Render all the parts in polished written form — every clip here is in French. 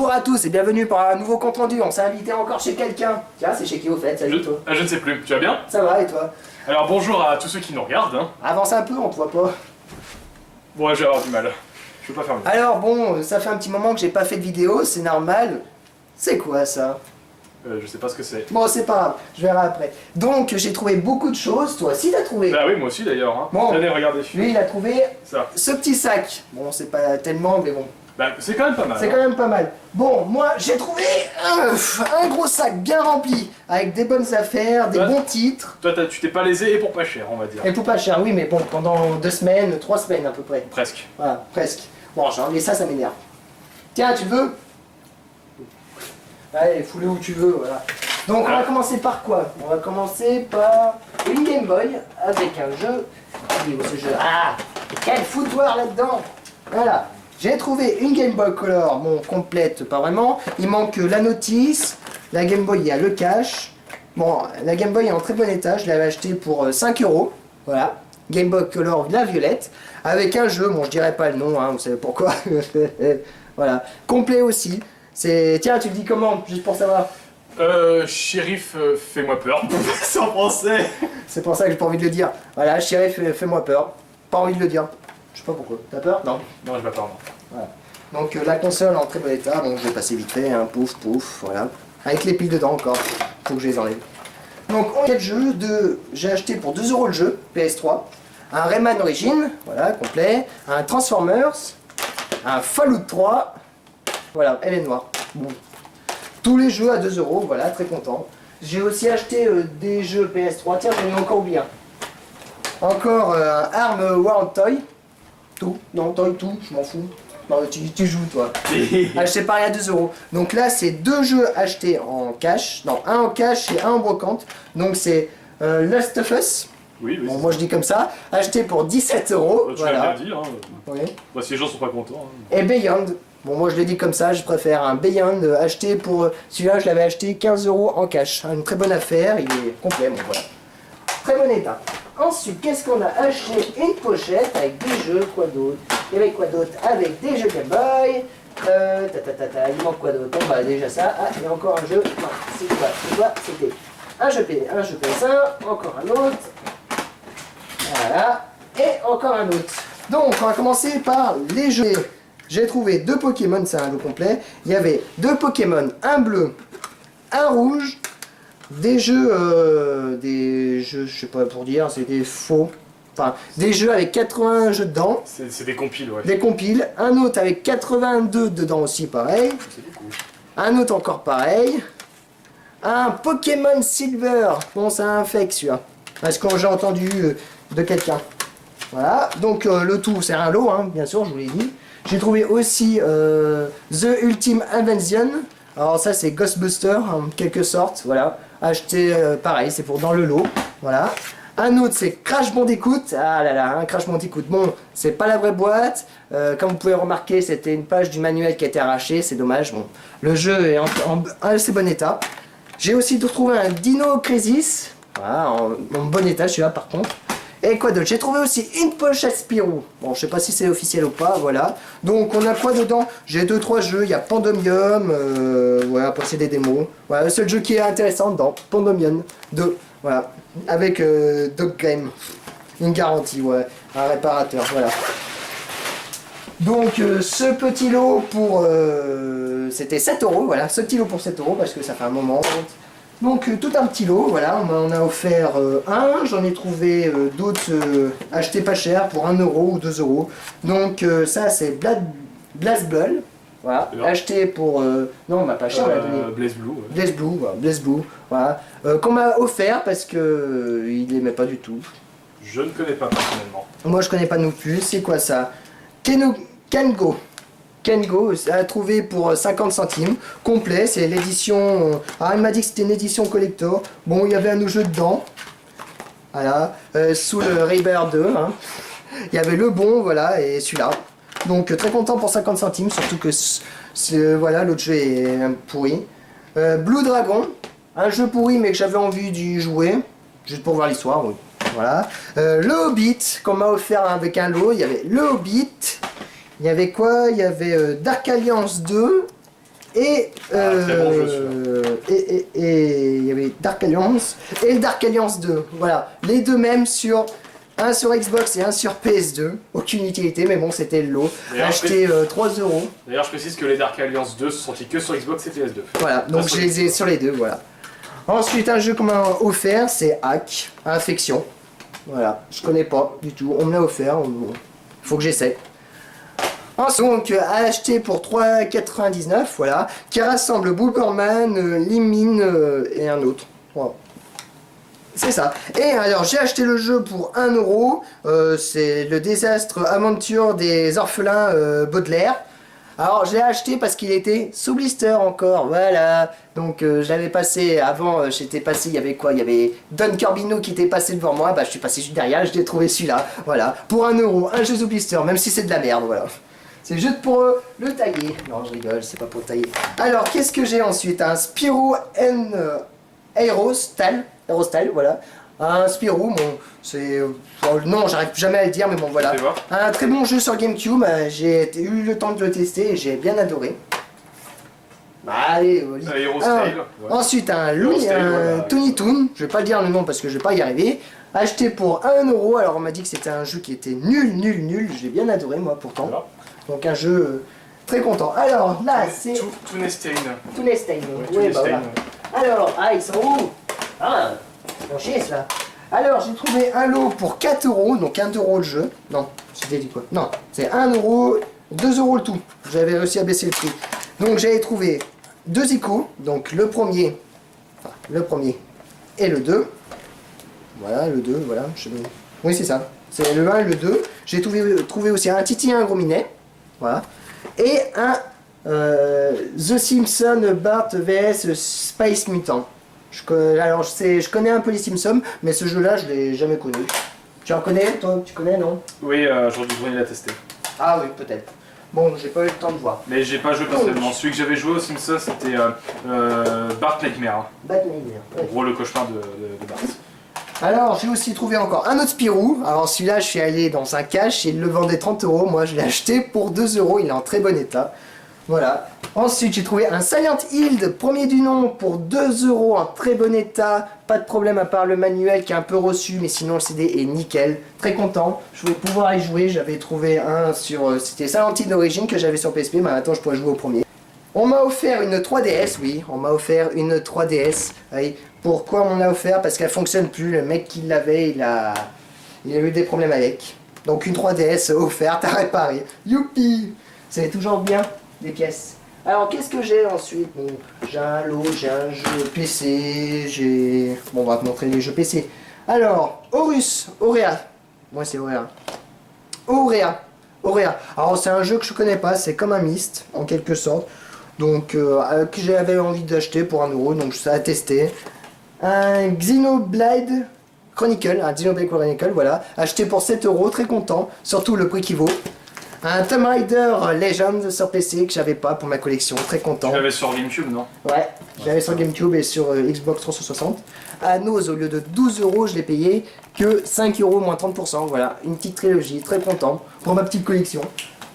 Bonjour à tous et bienvenue pour un nouveau compte rendu. On s'est invité encore chez quelqu'un. Tiens, c'est chez qui au fait? Salut toi. Je ne sais plus. Tu vas bien? Ça va et toi? Alors bonjour à tous ceux qui nous regardent. Hein. Avance un peu, on te voit pas. Bon, je vais avoir du mal. Je peux pas faire mieux. Alors bon, ça fait un petit moment que j'ai pas fait de vidéo, c'est normal. C'est quoi ça? Je sais pas ce que c'est. Bon, c'est pas grave, je verrai après. Donc j'ai trouvé beaucoup de choses. Toi aussi t'as trouvé? Bah oui, moi aussi d'ailleurs. Hein. Bon. Allez, regardez. Lui il a trouvé Ça. ce petit sac. Bon, c'est pas tellement, mais bon. Bah c'est quand même pas mal. C'est hein. quand même pas mal. Bon, moi j'ai trouvé un gros sac bien rempli, avec des bonnes affaires, des Ouais. bons titres. Toi, tu t'es pas lésé et pour pas cher, on va dire. Et pour pas cher, oui, mais bon, pendant 2 semaines, 3 semaines à peu près. Presque. Voilà, presque. Bon, j'ai enlevé ça, ça m'énerve. Tiens, tu veux? Allez, fous-le où tu veux, voilà. Donc on va commencer par quoi? On va commencer par une Game Boy avec un jeu. Il est où ce jeu? Ah! Quel foutoir là-dedans! Voilà. J'ai trouvé une Game Boy Color, bon, complète, pas vraiment. Il manque la notice. La Game Boy, il y a le cache. Bon, la Game Boy est en très bon état. Je l'avais acheté pour 5 €. Voilà. Game Boy Color, la violette. Avec un jeu, bon, je dirais pas le nom, hein, vous savez pourquoi. Voilà. Complet aussi. C'est... Tiens, tu le dis comment? Juste pour savoir. Shérif, fais-moi peur. C'est en français. C'est pour ça que j'ai pas envie de le dire. Voilà, Shérif, fais-moi peur. Pas envie de le dire. Je sais pas pourquoi. T'as peur? Non. Non, je m'attends. Voilà. Donc la console en très bon état, donc je vais passer vite fait, hein, pouf, pouf, voilà. Avec les piles dedans encore, faut que je les enlève. Donc on a le jeu de... J'ai acheté pour 2 € le jeu, PS3. Un Rayman Origins, voilà, complet. Un Transformers. Un Fallout 3. Voilà, elle est noire. Bon. Tous les jeux à 2 €, voilà, très content. J'ai aussi acheté des jeux PS3, tiens, j'en ai encore oublié un. Encore un Arm World Toy. Tout, non, Toy tout, je m'en fous. Non, tu joues toi. Acheté pareil à 2 €. Donc là, c'est 2 jeux achetés en cash. Non, un en cash et un en brocante. Donc c'est Last of Us. Oui, oui. Bon, moi je dis comme ça. Acheté pour 17 €. Tu l'as Voilà. bien dit. Hein. Oui. Bah, si les gens sont pas contents. Hein. Et Beyond. Bon, moi je l'ai dit comme ça, je préfère un Beyond acheté pour... Celui-là, je l'avais acheté 15 € en cash. Une très bonne affaire, il est complet, bon voilà. Très bon état. Ensuite, qu'est-ce qu'on a acheté? Une pochette avec des jeux, quoi d'autre? Il y avait quoi d'autre? Avec des jeux Game Boy. Il manque quoi d'autre? Bon, bah déjà ça. Ah, il y a encore un jeu. Non, c'est quoi? C'est quoi? C'était un jeu PS1, encore un autre. Voilà. Et encore un autre. Donc, on va commencer par les jeux. J'ai trouvé 2 Pokémon, c'est un jeu complet. Il y avait 2 Pokémon, un bleu, un rouge. Des jeux, je sais pas pour dire, c'est des faux. Enfin, des jeux avec 80 jeux dedans. C'est des compiles, ouais. Des compiles. Un autre avec 82 dedans aussi, pareil. C'est beaucoup. Un autre encore pareil. Un Pokémon Silver. Bon, c'est un fake celui-là. Parce que j'ai entendu de quelqu'un. Voilà. Donc le tout, c'est un lot, hein, bien sûr, je vous l'ai dit. J'ai trouvé aussi The Ultimate Invention. Alors ça c'est Ghostbuster en quelque sorte, voilà. Acheté pareil, c'est pour dans le lot, voilà. Un autre c'est Crash Bandicoot. Ah là là, un Crash Bandicoot. Bon, c'est pas la vraie boîte. Comme vous pouvez remarquer, c'était une page du manuel qui a été arrachée, c'est dommage. Bon, le jeu est en assez bon état. J'ai aussi trouvé un Dino Crisis. Voilà, en bon état celui-là par contre. Et quoi d'autre? J'ai trouvé aussi une pochette Spirou. Bon, je sais pas si c'est officiel ou pas, voilà. Donc, on a quoi dedans? J'ai 2-3 jeux. Il y a Pandomium. Voilà, après c'est des démos. Voilà, le seul jeu qui est intéressant dedans, Pandomium 2. Voilà, avec Dog Game. Une garantie, ouais. Un réparateur, voilà. Donc, ce petit lot pour... c'était 7 €, voilà. Ce petit lot pour 7 €, parce que ça fait un moment. Donc tout un petit lot, voilà, on m'en a offert un, j'en ai trouvé d'autres achetés pas cher pour 1 € ou 2 €. Donc ça c'est BlazBlue, voilà, acheté pour... non on m'a pas cher, on l'a donné. Blaze Blue. Ouais. Blaze Blue, voilà, Blaze Blue, voilà. Qu'on m'a offert parce que il aimait pas du tout. Je ne connais pas personnellement. Moi je connais pas non plus, c'est quoi ça? Kengo a trouvé pour 50 centimes, complet, c'est l'édition... Ah, il m'a dit que c'était une édition collector. Bon, il y avait un jeu dedans. Voilà, sous le Raybear 2. Hein. Il y avait le bon, voilà, et celui-là. Donc, très content pour 50 centimes, surtout que voilà, l'autre jeu est pourri. Blue Dragon, un jeu pourri, mais que j'avais envie d'y jouer, juste pour voir l'histoire, oui. Voilà. Le Hobbit, qu'on m'a offert avec un lot, il y avait le Hobbit... Il y avait quoi? Il y avait Dark Alliance 2, Et très bon jeu, et il y avait Dark Alliance et Dark Alliance 2. Voilà, les deux mêmes sur un sur Xbox et un sur PS2. Aucune utilité, mais bon, c'était le lot. Acheté 3 euros. D'ailleurs, je précise que les Dark Alliance 2 sont sortis que sur Xbox et PS2. Voilà, donc je les ai sur les deux, voilà. Ensuite, un jeu qu'on m'a offert, c'est Hack, Infection. Voilà, je connais pas du tout, on me l'a offert, faut que j'essaie. Ensuite, donc, acheté pour 3,99, voilà, qui rassemble Booberman, Limine et un autre. Voilà. C'est ça. Et alors, j'ai acheté le jeu pour 1 euro, c'est le désastre aventure des orphelins Baudelaire. Alors, je l'ai acheté parce qu'il était sous blister encore, voilà. Donc, je l'avais passé, avant, j'étais passé, il y avait quoi? Il y avait Don Corbino qui était passé devant moi, bah je suis passé juste derrière, je l'ai trouvé celui-là, voilà. Pour 1 euro, un jeu sous blister, même si c'est de la merde, voilà. C'est juste pour le tailler. Non, je rigole, c'est pas pour tailler. Alors, qu'est-ce que j'ai ensuite? Un Spyro N Aerostal, voilà. Un Spyro, bon, c'est... non, j'arrive jamais à le dire, mais bon, voilà. Un très bon jeu sur GameCube, j'ai eu le temps de le tester et j'ai bien adoré. Bah, allez, Aerostyle. Ouais. Ensuite, un Tony Toon, je vais pas dire le nom parce que je vais pas y arriver. Acheté pour 1 euro, alors on m'a dit que c'était un jeu qui était nul, je l'ai bien adoré moi pourtant. Voilà. Donc un jeu très content. Alors là, c'est... Toonestein. Toonestein, oui, bah voilà. Alors, ils sont où? Ah, c'est chier cela. Alors, j'ai trouvé un lot pour 4 euros, donc 1 euro le jeu. Non, c'était dit quoi? Non, c'est 1 euro, 2 euros le tout. J'avais réussi à baisser le prix. Donc j'avais trouvé 2 icônes, donc le premier et le 2. Voilà, le 2, voilà. Oui, c'est ça. C'est le 1 et le 2. J'ai trouvé aussi un Titi et un Gros Minet. Voilà. Et un The Simpsons Bart vs Space Mutant. Alors, je connais un peu les Simpsons, mais ce jeu-là, je l'ai jamais connu. Tu en connais, toi? Tu connais, non? Oui, j'aurais dû venir la tester. Ah oui, peut-être. Bon, j'ai pas eu le temps de voir. Mais j'ai pas joué personnellement. Celui que j'avais joué aux Simpsons, c'était Bart Nightmare. Bart Nightmare. En gros, le cauchemar de Bart. Alors, j'ai aussi trouvé encore un autre Spirou. Alors, celui-là, je suis allé dans un cache et il le vendait 30 euros. Moi, je l'ai acheté pour 2 euros. Il est en très bon état. Voilà. Ensuite, j'ai trouvé un Silent Hill, premier du nom, pour 2 euros, en très bon état. Pas de problème à part le manuel qui est un peu reçu, mais sinon le CD est nickel. Très content. Je voulais pouvoir y jouer. J'avais trouvé un sur... c'était Silent Hill d'origine que j'avais sur PSP, mais maintenant je pourrais jouer au premier. On m'a offert une 3DS, oui, on m'a offert une 3DS. Oui. Pourquoi on l'a offert? Parce qu'elle fonctionne plus. Le mec qui l'avait, il a eu des problèmes avec. Donc une 3DS offerte à réparer. Youpi! C'est toujours bien, des pièces. Alors qu'est-ce que j'ai ensuite? Bon, j'ai un lot, j'ai un jeu PC, j'ai... Bon, on va te montrer les jeux PC. Alors, Aurea. Moi c'est Aurea. Aurea. Alors c'est un jeu que je connais pas, c'est comme un Myst, en quelque sorte. Donc, que j'avais envie d'acheter pour 1 euro, donc ça a testé. Un Xenoblade Chronicle, voilà. Acheté pour 7 euros, très content, surtout le prix qui vaut. Un Tomb Raider Legend sur PC que j'avais pas pour ma collection, très content. Tu l'avais sur GameCube, non? Ouais, j'avais sur GameCube et sur Xbox 360. À Nose, au lieu de 12 euros, je l'ai payé que 5 euros moins 30%. Voilà, une petite trilogie, très content pour ma petite collection.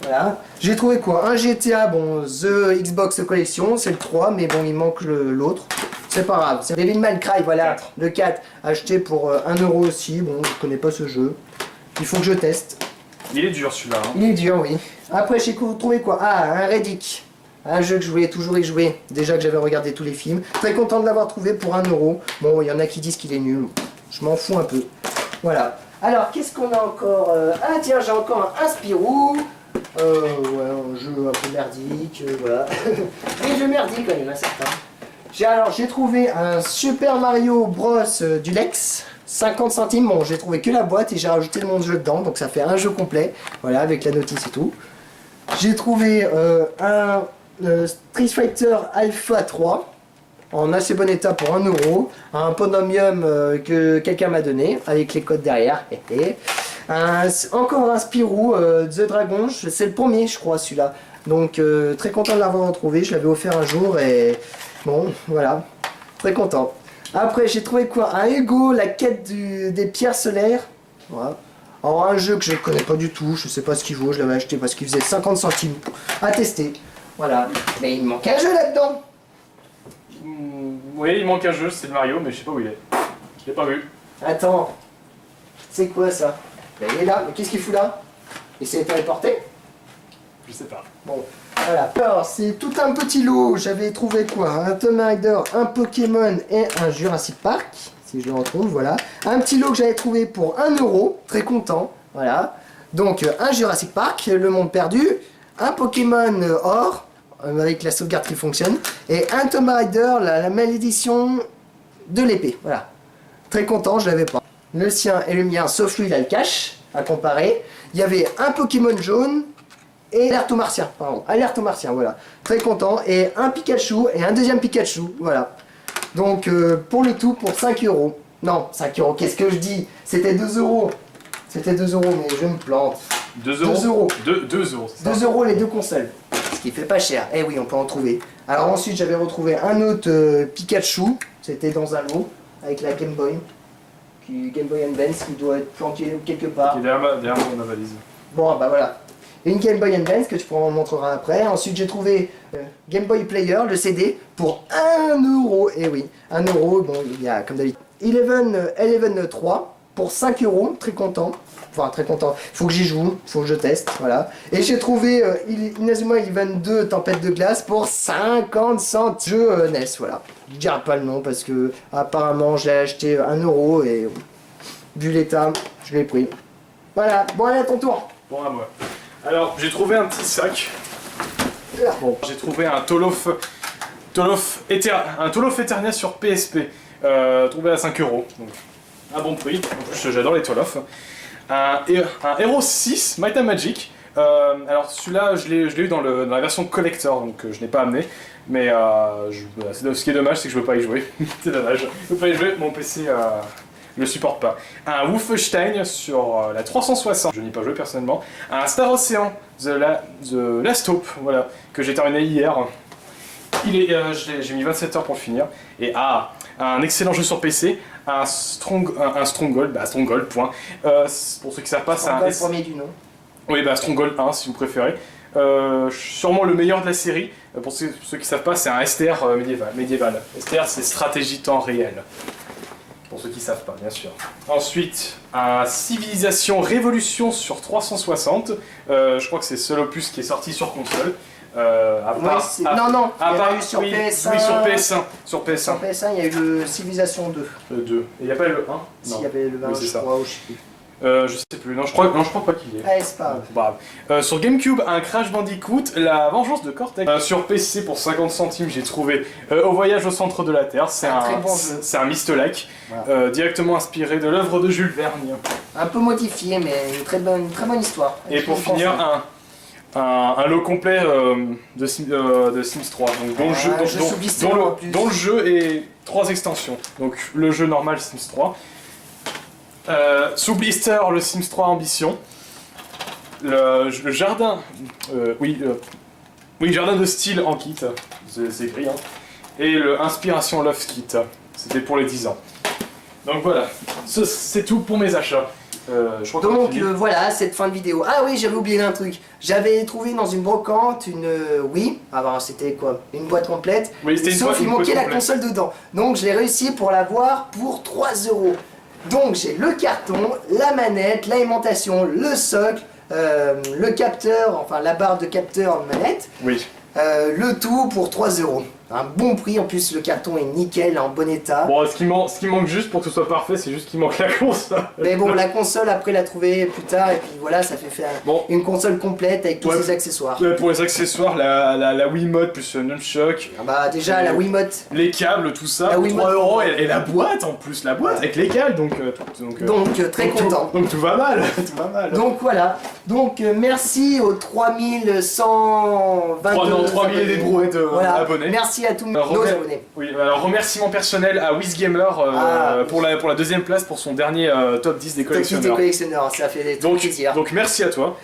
Voilà. J'ai trouvé quoi? Un GTA, bon, The Xbox Collection, c'est le 3, mais bon, il manque l'autre. C'est pas grave, c'est Devil May Cry, voilà, 4. le 4, acheté pour 1 euro aussi. Bon, je connais pas ce jeu. Il faut que je teste. Il est dur celui-là. Hein. Il est dur, oui. Après, j'ai trouvé quoi? Ah, un Reddick. Un jeu que je voulais toujours y jouer. Déjà que j'avais regardé tous les films. Très content de l'avoir trouvé pour 1 euro. Bon, il y en a qui disent qu'il est nul. Je m'en fous un peu. Voilà. Alors, qu'est-ce qu'on a encore? Ah, tiens, j'ai encore un Spirou. Ouais, un jeu un peu merdique, voilà. Les jeux merdiques, quand même, certains. J'ai trouvé un Super Mario Bros du Lex. 50 centimes, bon j'ai trouvé que la boîte et j'ai rajouté le monde jeu dedans, donc ça fait un jeu complet, voilà, avec la notice et tout. J'ai trouvé un Street Fighter Alpha 3, en assez bon état pour 1 euro, un Ponomium que quelqu'un m'a donné, avec les codes derrière, encore un Spirou, The Dragon, c'est le premier je crois celui-là, donc très content de l'avoir retrouvé, je l'avais offert un jour et bon, voilà, très content. Après, j'ai trouvé quoi? Un Hugo, la quête des pierres solaires. Voilà. Alors, un jeu que je ne connais pas du tout, je sais pas ce qu'il vaut, je l'avais acheté parce qu'il faisait 50 centimes à tester. Voilà. Mais il me manque un jeu là-dedans. Oui, il manque un jeu, c'est le Mario, mais je sais pas où il est. Je l'ai pas vu. Attends. C'est quoi ça? Ben, il est là. Mais qu'est-ce qu'il fout là? Il s'est téléporté? Je sais pas. Bon, voilà. Alors, c'est tout un petit lot. J'avais trouvé quoi? Un Tomb Raider, un Pokémon et un Jurassic Park. Si je le retrouve, voilà. Un petit lot que j'avais trouvé pour 1 euro. Très content. Voilà. Donc, un Jurassic Park, le monde perdu. Un Pokémon or, avec la sauvegarde qui fonctionne. Et un Tomb Raider, la malédiction de l'épée. Voilà. Très content, je l'avais pas. Le sien et le mien, sauf lui, il a le cache à comparer. Il y avait un Pokémon jaune et alerte au martien, pardon. Alerte au martien, voilà. Très content. Et un Pikachu et un deuxième Pikachu, voilà. Donc, pour le tout, pour 5 euros. Non, 5 euros, qu'est-ce que je dis? C'était 2 euros. C'était 2 euros, mais je me plante. 2 euros. 2 euros. 2 euros, c'est ça. 2 euros les deux consoles. Ce qui fait pas cher. Eh oui, on peut en trouver. Alors ensuite, j'avais retrouvé un autre Pikachu. C'était dans un lot avec la Game Boy. Game Boy Advance qui doit être planqué quelque part. Qui est derrière ma valise. Bon, bah voilà. Et une Game Boy Advance que tu pourras me montrer après. Ensuite, j'ai trouvé Game Boy Player, le CD, pour 1 euro. Eh oui, 1 euro. Bon, il y a comme d'habitude. Eleven 3 pour 5 euros. Très content. Enfin, très content. Il faut que j'y joue. Il faut que je teste. Voilà. Et j'ai trouvé Inazuma Eleven 2 Tempête de glace pour 50 cents. Jeu NES. Voilà. Je dirai pas le nom parce que apparemment j'ai acheté 1 euro et vu l'état, je l'ai pris. Voilà. Bon, allez, à ton tour. Bon, à moi. Alors, j'ai trouvé un petit sac. Bon, j'ai trouvé un un Tolof Eternia sur PSP. Trouvé à 5 euros. Donc, un bon prix. En plus, j'adore les Tolof. Un Hero 6 Might and Magic. Alors celui-là, je l'ai eu dans la version collector, donc je n'ai pas amené. Mais ce qui est dommage, c'est que je ne peux pas y jouer. C'est dommage. Je ne peux pas y jouer, mon PC ne le supporte pas. Un Wolfenstein sur la 360, je n'y ai pas joué personnellement. Un Star Ocean, The Last Hope, voilà, que j'ai terminé hier. J'ai mis 27 heures pour le finir. Et un excellent jeu sur PC, un Stronghold, Stronghold, point. Pour ceux qui savent pas, c'est un... Stronghold premier du nom. Oui, Stronghold 1 si vous préférez. Sûrement le meilleur de la série. Pour ceux qui savent pas, c'est un STR médiéval. STR, c'est stratégie temps réel. Pour ceux qui savent pas, bien sûr. Ensuite, un Civilization Révolution sur 360. Je crois que c'est le seul opus qui est sorti sur console. Non, il y a eu sur oui, PS1. Oui, sur PS1. Sur PS1. Sur PS1, il y a eu le Civilization 2. Le 2. Et il n'y a pas le 1? Si, il y avait le 1, oui, je crois, ou je sais plus. Je sais plus, non, je crois pas qu'il y ait. Allez, c'est pas grave. Sur Gamecube, un Crash Bandicoot, La Vengeance de Cortex. Sur PC, pour 50 centimes, j'ai trouvé Au Voyage au Centre de la Terre. C'est un Mistelac, voilà. Directement inspiré de l'œuvre de Jules Verne. Un peu modifié, mais une très bonne histoire. Et pour finir, un lot complet de Sims 3, donc dont le jeu et 3 extensions. Donc le jeu normal Sims 3. Sous blister, le Sims 3 Ambition, le jardin, jardin de style en kit, c'est écrit, hein. Et le Inspiration Loft Kit, c'était pour les 10 ans. Donc voilà, c'est tout pour mes achats. Donc voilà, cette fin de vidéo. Ah oui, j'avais oublié un truc. J'avais trouvé dans une brocante une Wii. Alors c'était quoi? Une boîte complète. Oui, sauf il manquait la console dedans. Donc je l'ai réussi pour l'avoir pour 3 euros. Donc j'ai le carton, la manette, l'alimentation, le socle, le capteur, enfin la barre de capteur manette. Oui. Le tout pour 3 euros. Un bon prix, en plus le carton est nickel, en bon état. Bon, ce qui manque juste pour que ce soit parfait, c'est juste qu'il manque la console. Mais bon, la console après l'a trouvée plus tard, et puis voilà, ça fait faire une console complète avec tous ses accessoires. Ouais, pour les accessoires, la Wiimote plus le Nunchuk. Ah bah déjà, la Wiimote. Les câbles, tout ça, pour 3 euros, et la boîte en plus, la boîte avec les câbles, donc très content. Donc tout va mal, tout va mal. Donc voilà, donc merci aux 3122 3000 et des brouettes abonnés. Merci à tous nos abonnés. Oui, alors remerciement personnel à WizGamer pour la deuxième place pour son dernier top 10 des collectionneurs. Top 10 des collectionneurs, ça fait plaisir. Donc merci à toi.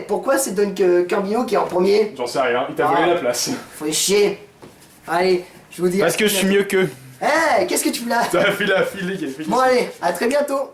Pourquoi c'est Don Cambino qui est en premier? J'en sais rien, il t'a volé la place. Faut chier. Allez, je vous dis... Parce que je suis mieux qu'eux. Qu'est-ce que tu me l'as? Ça a fait la file. Bon allez, à très bientôt.